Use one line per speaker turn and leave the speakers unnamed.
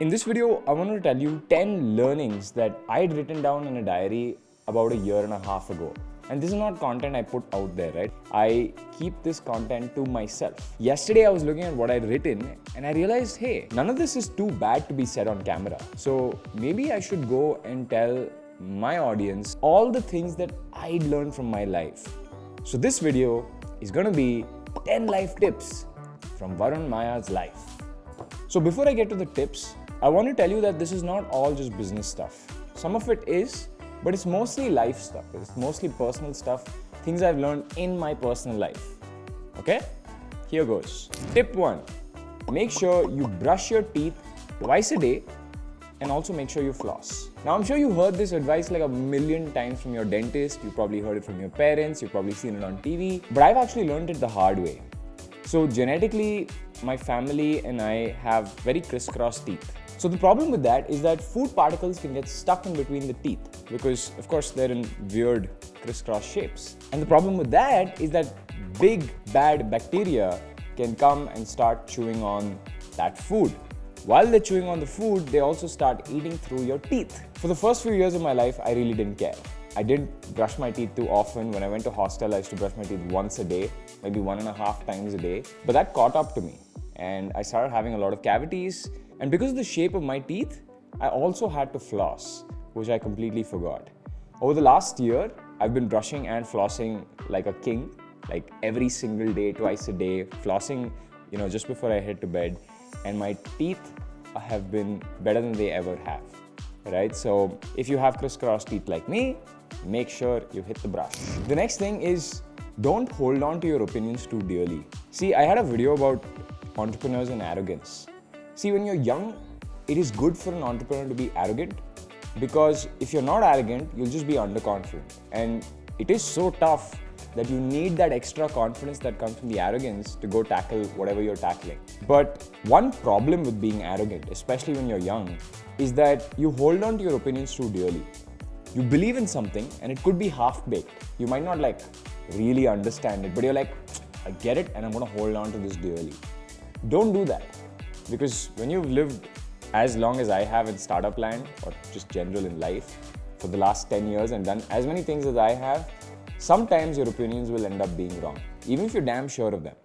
In this video, I want to tell you 10 learnings that I'd written down in a diary about a year and a half ago. And this is not content I put out there, right? I keep this content to myself. Yesterday, I was looking at what I'd written and I realized, hey, none of this is too bad to be said on camera. So maybe I should go and tell my audience all the things that I'd learned from my life. So this video is going to be 10 life tips from Varun Maya's life. So before I get to the tips, I want to tell you that this is not all just business stuff. Some of it is, but it's mostly life stuff. It's mostly personal stuff, things I've learned in my personal life. Okay? Here goes. Tip 1. Make sure you brush your teeth twice a day and also make sure you floss. Now, I'm sure you heard this advice like a million times from your dentist. You probably heard it from your parents. You've probably seen it on TV. But I've actually learned it the hard way. So genetically, my family and I have very crisscross teeth. So the problem with that is that food particles can get stuck in between the teeth because, of course, they're in weird crisscross shapes. And the problem with that is that big, bad bacteria can come and start chewing on that food. While they're chewing on the food, they also start eating through your teeth. For the first few years of my life, I really didn't care. I didn't brush my teeth too often. When I went to hostel, I used to brush my teeth once a day, maybe 1.5 times a day. But that caught up to me and I started having a lot of cavities. And because of the shape of my teeth, I also had to floss, which I completely forgot. Over the last year, I've been brushing and flossing like a king, like every single day, twice a day, flossing, just before I head to bed. And my teeth have been better than they ever have, right? So if you have crisscross teeth like me, make sure you hit the brush. The next thing is don't hold on to your opinions too dearly. See, I had a video about entrepreneurs and arrogance. See, when you're young, it is good for an entrepreneur to be arrogant because if you're not arrogant, you'll just be underconfident. And it is so tough that you need that extra confidence that comes from the arrogance to go tackle whatever you're tackling. But one problem with being arrogant, especially when you're young, is that you hold on to your opinions too dearly. You believe in something and it could be half-baked. You might not really understand it, but you're like, I get it and I'm gonna hold on to this dearly. Don't do that. Because when you've lived as long as I have in startup land or just general in life for the last 10 years and done as many things as I have, sometimes your opinions will end up being wrong, even if you're damn sure of them.